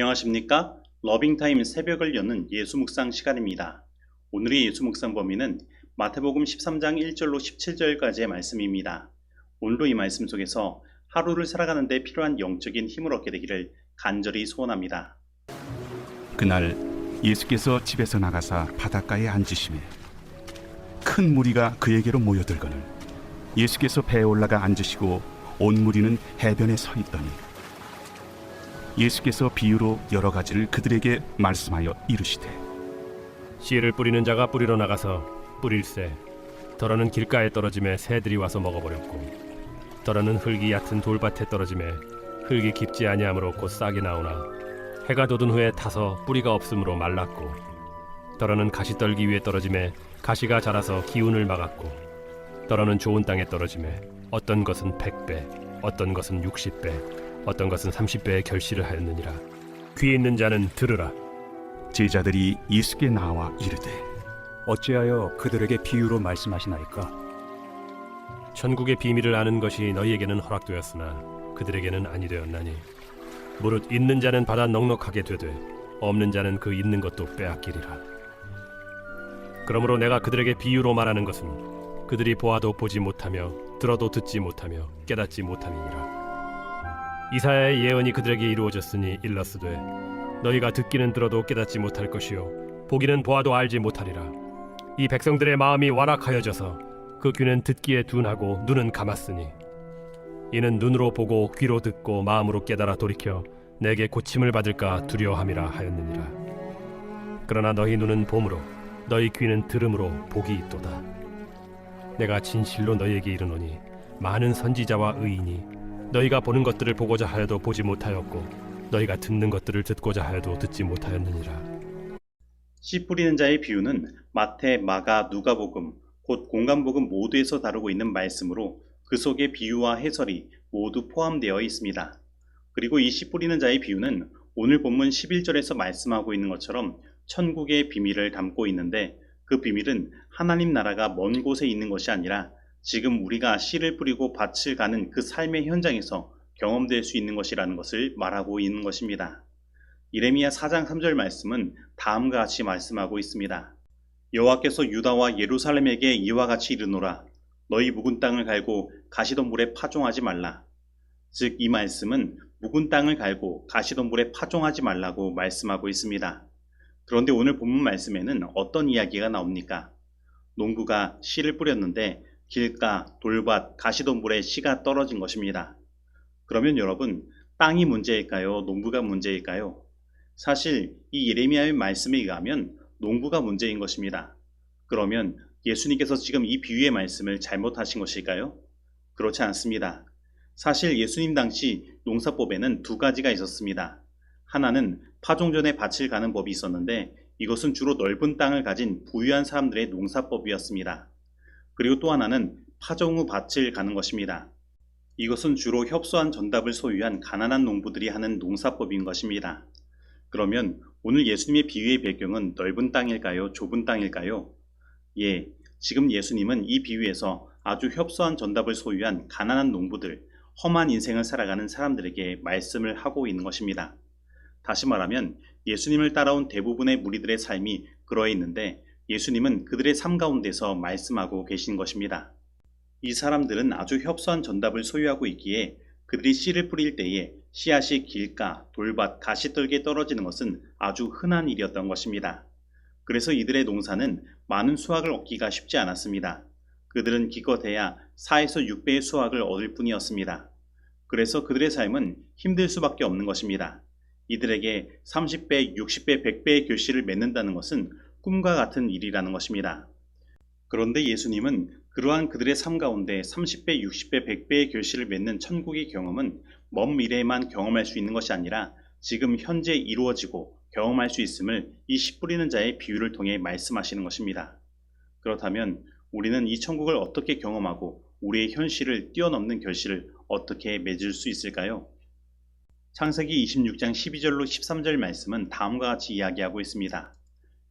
안녕하십니까? 러빙타임 새벽을 여는 예수 묵상 시간입니다. 오늘의 예수 묵상 범위는 마태복음 13장 1절로 17절까지의 말씀입니다. 오늘도 이 말씀 속에서 하루를 살아가는 데 필요한 영적인 힘을 얻게 되기를 간절히 소원합니다. 그날 예수께서 집에서 나가사 바닷가에 앉으시매 큰 무리가 그에게로 모여들거늘 예수께서 배에 올라가 앉으시고 온 무리는 해변에 서 있더니 예수께서 비유로 여러 가지를 그들에게 말씀하여 이르시되 씨를 뿌리는 자가 뿌리러 나가서 뿌릴새 더러는 길가에 떨어짐에 새들이 와서 먹어버렸고 더러는 흙이 얕은 돌밭에 떨어짐에 흙이 깊지 아니하므로 곧 싹이 나오나 해가 돋은 후에 타서 뿌리가 없으므로 말랐고 더러는 가시떨기 위에 떨어짐에 가시가 자라서 기운을 막았고 더러는 좋은 땅에 떨어짐에 어떤 것은 100배 어떤 것은 60배 어떤 것은 30배의 결실을 하였느니라. 귀 있는 자는 들으라. 제자들이 예수께 나와 이르되 어찌하여 그들에게 비유로 말씀하시나이까? 천국의 비밀을 아는 것이 너희에게는 허락되었으나 그들에게는 아니 되었나니 무릇 있는 자는 받아 넉넉하게 되되 없는 자는 그 있는 것도 빼앗기리라. 그러므로 내가 그들에게 비유로 말하는 것은 그들이 보아도 보지 못하며 들어도 듣지 못하며 깨닫지 못함이니라. 이사야의 예언이 그들에게 이루어졌으니 일렀으되 너희가 듣기는 들어도 깨닫지 못할 것이요 보기는 보아도 알지 못하리라. 이 백성들의 마음이 완악하여져서 그 귀는 듣기에 둔하고 눈은 감았으니 이는 눈으로 보고 귀로 듣고 마음으로 깨달아 돌이켜 내게 고침을 받을까 두려워함이라 하였느니라. 그러나 너희 눈은 봄으로 너희 귀는 들음으로 복이 있도다. 내가 진실로 너희에게 이르노니 많은 선지자와 의인이 너희가 보는 것들을 보고자 하여도 보지 못하였고 너희가 듣는 것들을 듣고자 하여도 듣지 못하였느니라. 씨 뿌리는 자의 비유는 마태, 마가, 누가복음, 곧 공간복음 모두에서 다루고 있는 말씀으로 그 속에 비유와 해설이 모두 포함되어 있습니다. 그리고 이 씨 뿌리는 자의 비유는 오늘 본문 11절에서 말씀하고 있는 것처럼 천국의 비밀을 담고 있는데 그 비밀은 하나님 나라가 먼 곳에 있는 것이 아니라 지금 우리가 씨를 뿌리고 밭을 가는 그 삶의 현장에서 경험될 수 있는 것이라는 것을 말하고 있는 것입니다. 이레미야 4장 3절 말씀은 다음과 같이 말씀하고 있습니다. 여호와께서 유다와 예루살렘에게 이와 같이 이르노라. 너희 묵은 땅을 갈고 가시던 물에 파종하지 말라. 즉 이 말씀은 묵은 땅을 갈고 가시던 물에 파종하지 말라고 말씀하고 있습니다. 그런데 오늘 본문 말씀에는 어떤 이야기가 나옵니까? 농부가 씨를 뿌렸는데 길가, 돌밭, 가시덤불에 씨가 떨어진 것입니다. 그러면 여러분, 땅이 문제일까요? 농부가 문제일까요? 사실 이 예레미야의 말씀에 의하면 농부가 문제인 것입니다. 그러면 예수님께서 지금 이 비유의 말씀을 잘못하신 것일까요? 그렇지 않습니다. 사실 예수님 당시 농사법에는 두 가지가 있었습니다. 하나는 파종 전에 밭을 가는 법이 있었는데 이것은 주로 넓은 땅을 가진 부유한 사람들의 농사법이었습니다. 그리고 또 하나는 파종 후 밭을 가는 것입니다. 이것은 주로 협소한 전답을 소유한 가난한 농부들이 하는 농사법인 것입니다. 그러면 오늘 예수님의 비유의 배경은 넓은 땅일까요? 좁은 땅일까요? 예, 지금 예수님은 이 비유에서 아주 협소한 전답을 소유한 가난한 농부들, 험한 인생을 살아가는 사람들에게 말씀을 하고 있는 것입니다. 다시 말하면 예수님을 따라온 대부분의 무리들의 삶이 그러해 있는데 예수님은 그들의 삶 가운데서 말씀하고 계신 것입니다. 이 사람들은 아주 협소한 전답을 소유하고 있기에 그들이 씨를 뿌릴 때에 씨앗이 길가, 돌밭, 가시떨기에 떨어지는 것은 아주 흔한 일이었던 것입니다. 그래서 이들의 농사는 많은 수확을 얻기가 쉽지 않았습니다. 그들은 기껏해야 4에서 6배의 수확을 얻을 뿐이었습니다. 그래서 그들의 삶은 힘들 수밖에 없는 것입니다. 이들에게 30배, 60배, 100배의 결실을 맺는다는 것은 꿈과 같은 일이라는 것입니다. 그런데 예수님은 그러한 그들의 삶 가운데 30배, 60배, 100배의 결실을 맺는 천국의 경험은 먼 미래에만 경험할 수 있는 것이 아니라 지금 현재 이루어지고 경험할 수 있음을 이 씨 뿌리는 자의 비유를 통해 말씀하시는 것입니다. 그렇다면 우리는 이 천국을 어떻게 경험하고 우리의 현실을 뛰어넘는 결실을 어떻게 맺을 수 있을까요? 창세기 26장 12절로 13절 말씀은 다음과 같이 이야기하고 있습니다.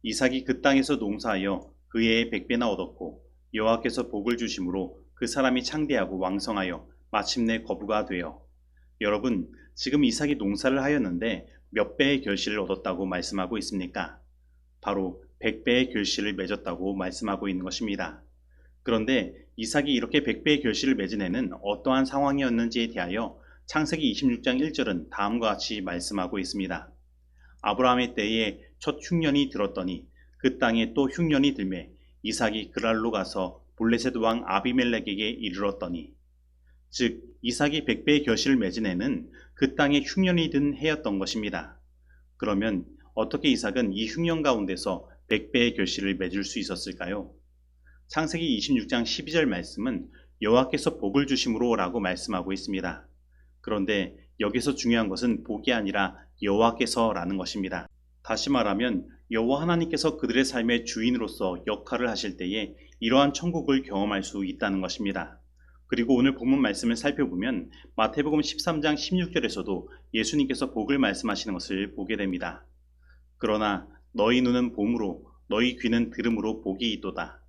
이삭이 그 땅에서 농사하여 그 해에 100배나 얻었고 여호와께서 복을 주심으로 그 사람이 창대하고 왕성하여 마침내 거부가 되어. 여러분, 지금 이삭이 농사를 하였는데 몇 배의 결실을 얻었다고 말씀하고 있습니까? 바로 100배의 결실을 맺었다고 말씀하고 있는 것입니다. 그런데 이삭이 이렇게 100배의 결실을 맺은 해는 어떠한 상황이었는지에 대하여 창세기 26장 1절은 다음과 같이 말씀하고 있습니다. 아브라함의 때에 첫 흉년이 들었더니 그 땅에 또 흉년이 들매 이삭이 그랄로 가서 블레셋 왕 아비멜렉에게 이르렀더니, 즉 이삭이 100배의 결실을 맺은 해는 그 땅에 흉년이 든 해였던 것입니다. 그러면 어떻게 이삭은 이 흉년 가운데서 100배의 결실을 맺을 수 있었을까요? 창세기 26장 12절 말씀은 여호와께서 복을 주심으로 라고 말씀하고 있습니다. 그런데 여기서 중요한 것은 복이 아니라 여호와께서라는 것입니다. 다시 말하면 여호와 하나님께서 그들의 삶의 주인으로서 역할을 하실 때에 이러한 천국을 경험할 수 있다는 것입니다. 그리고 오늘 본문 말씀을 살펴보면 마태복음 13장 16절에서도 예수님께서 복을 말씀하시는 것을 보게 됩니다. 그러나 너희 눈은 봄으로 너희 귀는 들음으로 복이 있도다.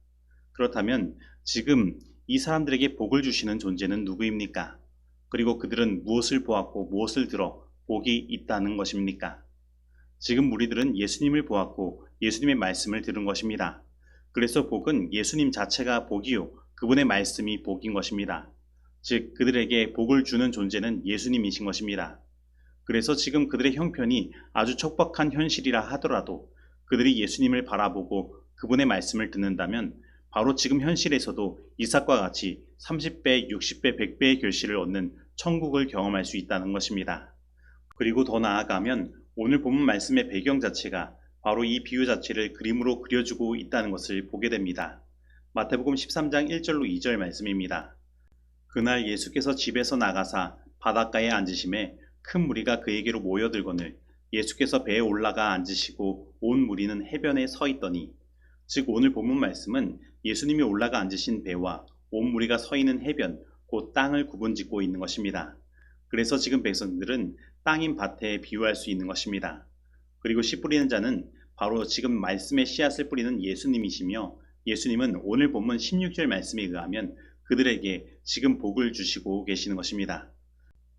그렇다면 지금 이 사람들에게 복을 주시는 존재는 누구입니까? 그리고 그들은 무엇을 보았고 무엇을 들어 복이 있다는 것입니까? 지금 우리들은 예수님을 보았고 예수님의 말씀을 들은 것입니다. 그래서 복은 예수님 자체가 복이요 그분의 말씀이 복인 것입니다. 즉 그들에게 복을 주는 존재는 예수님이신 것입니다. 그래서 지금 그들의 형편이 아주 척박한 현실이라 하더라도 그들이 예수님을 바라보고 그분의 말씀을 듣는다면 바로 지금 현실에서도 이삭과 같이 30배, 60배, 100배의 결실을 얻는 천국을 경험할 수 있다는 것입니다. 그리고 더 나아가면 오늘 본문 말씀의 배경 자체가 바로 이 비유 자체를 그림으로 그려주고 있다는 것을 보게 됩니다. 마태복음 13장 1절로 2절 말씀입니다. 그날 예수께서 집에서 나가사 바닷가에 앉으심에 큰 무리가 그에게로 모여들거늘 예수께서 배에 올라가 앉으시고 온 무리는 해변에 서 있더니, 즉 오늘 본문 말씀은 예수님이 올라가 앉으신 배와 온 무리가 서 있는 해변, 곧 땅을 구분짓고 있는 것입니다. 그래서 지금 백성들은 땅인 밭에 비유할 수 있는 것입니다. 그리고 씨 뿌리는 자는 바로 지금 말씀의 씨앗을 뿌리는 예수님이시며, 예수님은 오늘 본문 16절 말씀에 의하면 그들에게 지금 복을 주시고 계시는 것입니다.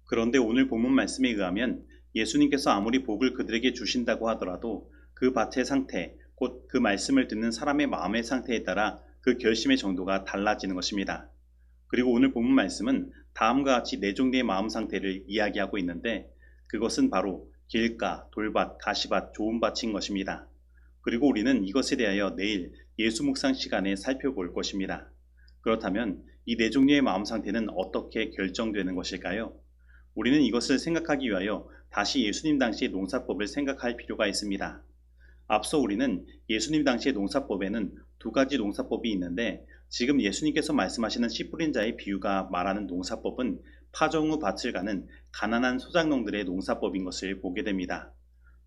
그런데 오늘 본문 말씀에 의하면 예수님께서 아무리 복을 그들에게 주신다고 하더라도 그 밭의 상태, 곧 그 말씀을 듣는 사람의 마음의 상태에 따라 그 결심의 정도가 달라지는 것입니다. 그리고 오늘 본문 말씀은 다음과 같이 네 종류의 마음 상태를 이야기하고 있는데 그것은 바로 길가, 돌밭, 가시밭, 좋은 밭인 것입니다. 그리고 우리는 이것에 대하여 내일 예수 묵상 시간에 살펴볼 것입니다. 그렇다면 이 네 종류의 마음 상태는 어떻게 결정되는 것일까요? 우리는 이것을 생각하기 위하여 다시 예수님 당시의 농사법을 생각할 필요가 있습니다. 앞서 우리는 예수님 당시의 농사법에는 두 가지 농사법이 있는데 지금 예수님께서 말씀하시는 씨 뿌린 자의 비유가 말하는 농사법은 파종 후 밭을 가는 가난한 소작농들의 농사법인 것을 보게 됩니다.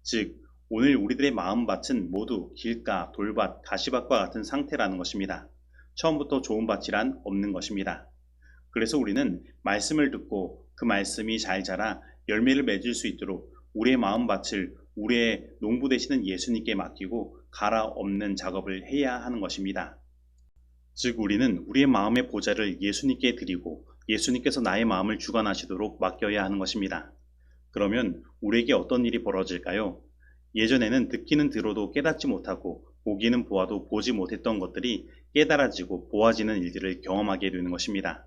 즉 오늘 우리들의 마음밭은 모두 길가, 돌밭, 가시밭과 같은 상태라는 것입니다. 처음부터 좋은 밭이란 없는 것입니다. 그래서 우리는 말씀을 듣고 그 말씀이 잘 자라 열매를 맺을 수 있도록 우리의 마음밭을 우리의 농부 되시는 예수님께 맡기고 갈아엎는 작업을 해야 하는 것입니다. 즉 우리는 우리의 마음의 보좌를 예수님께 드리고 예수님께서 나의 마음을 주관하시도록 맡겨야 하는 것입니다. 그러면 우리에게 어떤 일이 벌어질까요? 예전에는 듣기는 들어도 깨닫지 못하고 보기는 보아도 보지 못했던 것들이 깨달아지고 보아지는 일들을 경험하게 되는 것입니다.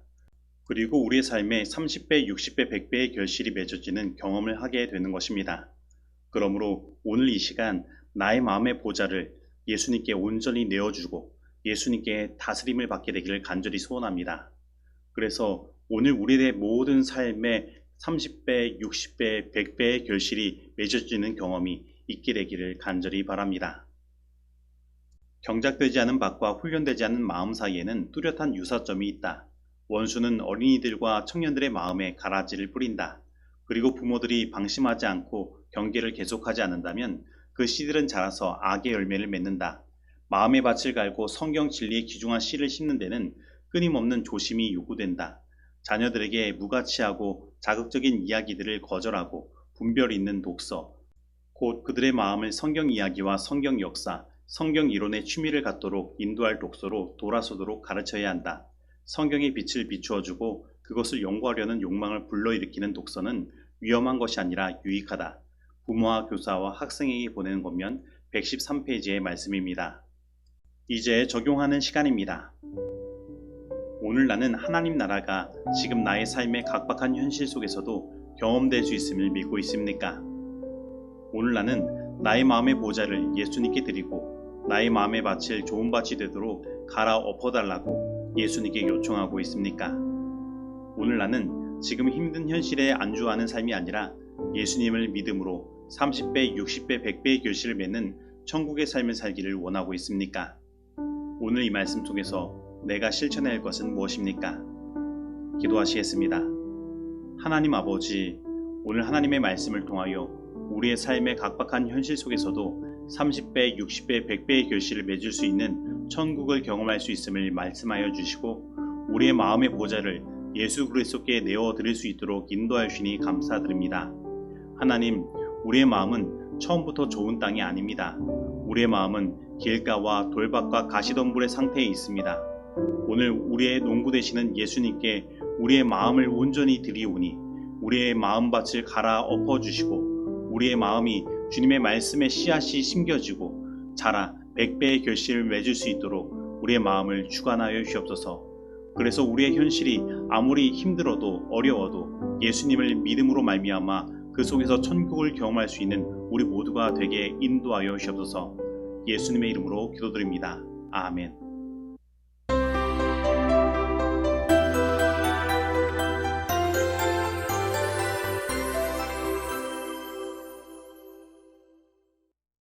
그리고 우리의 삶에 30배, 60배, 100배의 결실이 맺어지는 경험을 하게 되는 것입니다. 그러므로 오늘 이 시간 나의 마음의 보좌를 예수님께 온전히 내어주고 예수님께 다스림을 받게 되기를 간절히 소원합니다. 그래서 오늘 우리의 모든 삶에 30배, 60배, 100배의 결실이 맺어지는 경험이 있게 되기를 간절히 바랍니다. 경작되지 않은 밭과 훈련되지 않은 마음 사이에는 뚜렷한 유사점이 있다. 원수는 어린이들과 청년들의 마음에 가라지를 뿌린다. 그리고 부모들이 방심하지 않고 경계를 계속하지 않는다면 그 씨들은 자라서 악의 열매를 맺는다. 마음의 밭을 갈고 성경 진리에 기중한 씨를 심는 데는 끊임없는 조심이 요구된다. 자녀들에게 무가치하고 자극적인 이야기들을 거절하고 분별 있는 독서, 곧 그들의 마음을 성경 이야기와 성경 역사, 성경 이론의 취미를 갖도록 인도할 독서로 돌아서도록 가르쳐야 한다. 성경의 빛을 비추어주고 그것을 연구하려는 욕망을 불러일으키는 독서는 위험한 것이 아니라 유익하다. 부모와 교사와 학생에게 보내는 권면 113페이지의 말씀입니다. 이제 적용하는 시간입니다. 오늘 나는 하나님 나라가 지금 나의 삶의 각박한 현실 속에서도 경험될 수 있음을 믿고 있습니까? 오늘 나는 나의 마음의 보좌를 예수님께 드리고 나의 마음에 바칠 좋은 밭이 되도록 갈아엎어달라고 예수님께 요청하고 있습니까? 오늘 나는 지금 힘든 현실에 안주하는 삶이 아니라 예수님을 믿음으로 30배, 60배, 100배의 결실을 맺는 천국의 삶을 살기를 원하고 있습니까? 오늘 이 말씀 속에서 내가 실천해야 할 것은 무엇입니까? 기도하시겠습니다. 하나님 아버지, 오늘 하나님의 말씀을 통하여 우리의 삶의 각박한 현실 속에서도 30배, 60배, 100배의 결실을 맺을 수 있는 천국을 경험할 수 있음을 말씀하여 주시고 우리의 마음의 보좌를 예수 그리스도께 내어드릴 수 있도록 인도하여 주시니 감사드립니다. 하나님, 우리의 마음은 처음부터 좋은 땅이 아닙니다. 우리의 마음은 길가와 돌밭과 가시덤불의 상태에 있습니다. 오늘 우리의 농부 되시는 예수님께 우리의 마음을 온전히 드리오니 우리의 마음밭을 갈아 엎어주시고 우리의 마음이 주님의 말씀에 씨앗이 심겨지고 자라 100배의 결실을 맺을 수 있도록 우리의 마음을 주관하여 주옵소서. 그래서 우리의 현실이 아무리 힘들어도 어려워도 예수님을 믿음으로 말미암아 그 속에서 천국을 경험할 수 있는 우리 모두가 되게 인도하여 주옵소서. 예수님의 이름으로 기도드립니다. 아멘.